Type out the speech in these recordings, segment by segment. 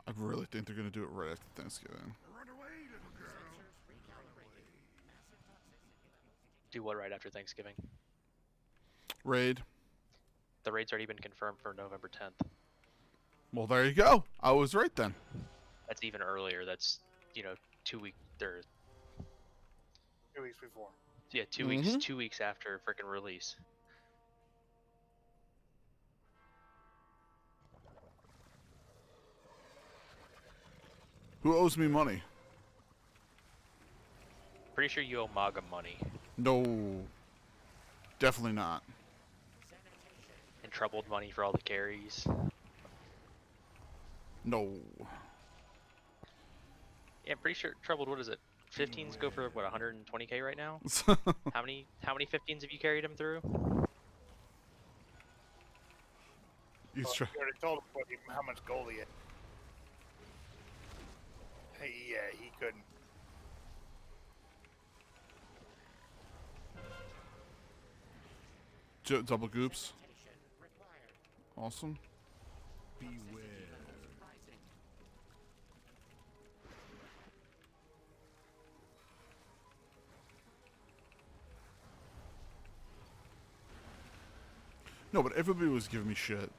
I really think they're gonna do it right after Thanksgiving. Run away, little girl. Do what right after Thanksgiving? Raid. The raid's already been confirmed for November 10th. Well, there you go. I was right then. That's even earlier. That's 2 weeks. 2 weeks before. Yeah, 2 weeks. 2 weeks after freaking release. Who owes me money? Pretty sure you owe MAGA money. No. Definitely not. And troubled money for all the carries. No. Yeah, I'm pretty sure troubled. What is it? 15s go for what 120k right now. How many 15s have you carried him through? You already told him how much gold he had. Hey, yeah, he couldn't. double goops. Awesome. Beware. No, but everybody was giving me shit.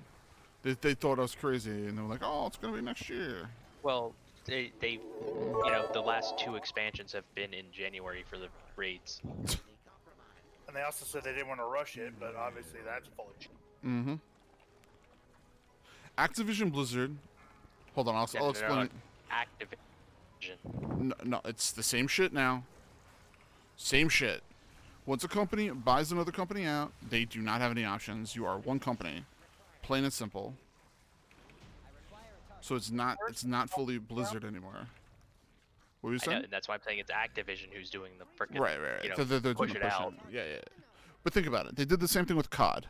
They thought I was crazy, and they were like, "Oh, it's gonna be next year." Well, they the last 2 expansions have been in January for the raids. And they also said they didn't want to rush it, but obviously that's full of shit. Mm-hmm. Activision Blizzard. Hold on, I'll explain. Activision. No, it's the same shit now. Same shit. Once a company buys another company out, they do not have any options. You are one company, plain and simple. So it's not fully Blizzard anymore. What were you saying? And that's why I'm saying it's Activision who's doing the frickin' Right. They're push doing it the out. Yeah. But think about it. They did the same thing with COD.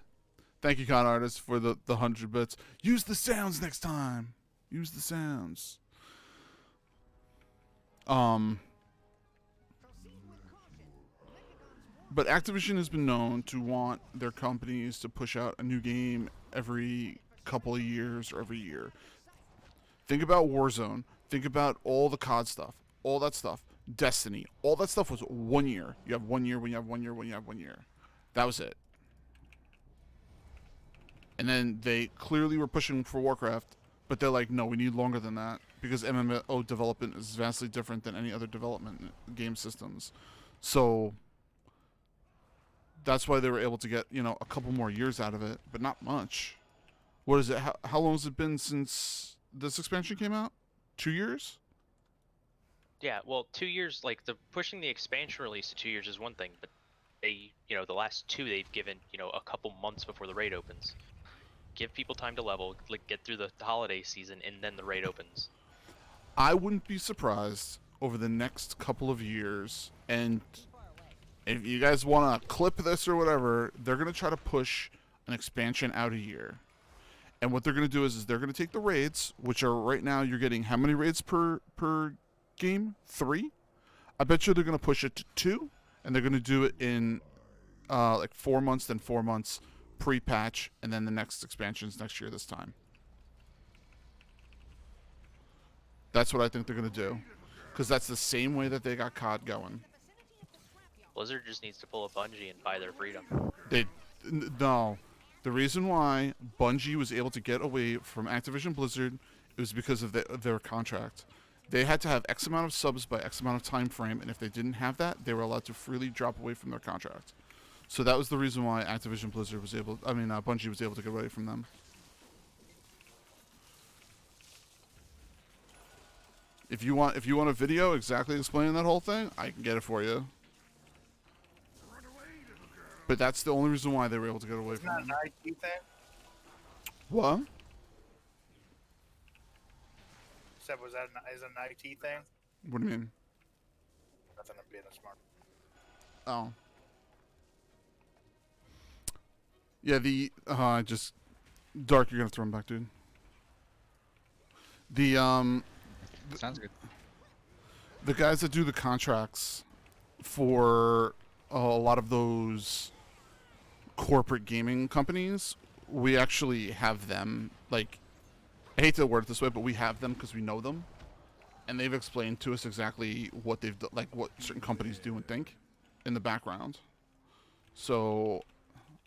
Thank you, COD artists, for the 100 bits. Use the sounds next time. Use the sounds. But Activision has been known to want their companies to push out a new game every couple of years or every year. Think about Warzone. Think about all the COD stuff. All that stuff. Destiny. All that stuff was 1 year. You have 1 year, when you have 1 year, when you have 1 year. That was it. And then they clearly were pushing for Warcraft, but they're like, no, we need longer than that, because MMO development is vastly different than any other development game systems. So that's why they were able to get, a couple more years out of it, but not much. What is it? How long has it been since this expansion came out? 2 years? Yeah, well, 2 years, like, pushing the expansion release to 2 years is one thing, but they, the last 2 they've given, a couple months before the raid opens. Give people time to level, like, get through the holiday season, and then the raid opens. I wouldn't be surprised over the next couple of years, and if you guys want to clip this or whatever, they're going to try to push an expansion out a year. And what they're going to do is they're going to take the raids, which are right now, you're getting how many raids per game? 3? I bet you they're going to push it to 2, and they're going to do it in like 4 months, then 4 months pre-patch, and then the next expansions next year this time. That's what I think they're going to do, because that's the same way that they got COD going. Blizzard just needs to pull a Bungie and buy their freedom. No. The reason why Bungie was able to get away from Activision Blizzard, it was because of their contract. They had to have X amount of subs by X amount of time frame, and if they didn't have that, they were allowed to freely drop away from their contract. So that was the reason why Activision Blizzard was able, Bungie was able to get away from them. If you want a video exactly explaining that whole thing, I can get it for you. But that's the only reason why they were able to get away from them. Isn't that an IT thing? What? Said, is it an IT thing? What do you mean? Nothing, I'm being a smart. Oh. Yeah, Dark, you're gonna throw him back, dude. Sounds good. The guys that do the contracts for a lot of those corporate gaming companies, we actually have them, like, I hate to word it this way, but we have them because we know them, and they've explained to us exactly what they've like what certain companies do and think in the background. So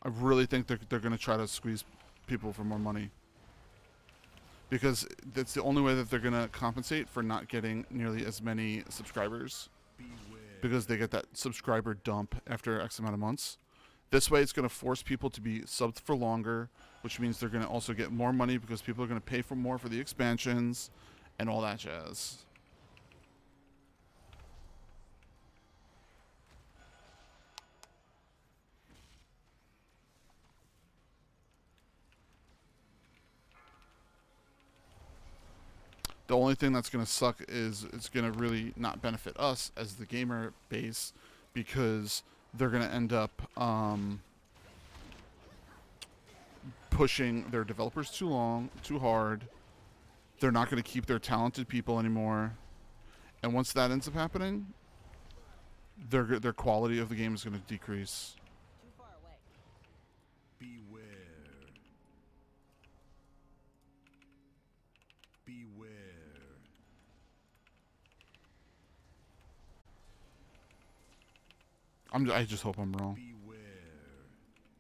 I really think they're going to try to squeeze people for more money, because that's the only way that they're going to compensate for not getting nearly as many subscribers, because they get that subscriber dump after X amount of months. This way, it's going to force people to be subbed for longer, which means they're going to also get more money because people are going to pay for more for the expansions and all that jazz. The only thing that's going to suck is it's going to really not benefit us as the gamer base, because they're going to end up pushing their developers too hard. They're not going to keep their talented people anymore. And once that ends up happening, their quality of the game is going to decrease. Too far away. Beware. Beware. I just hope I'm wrong.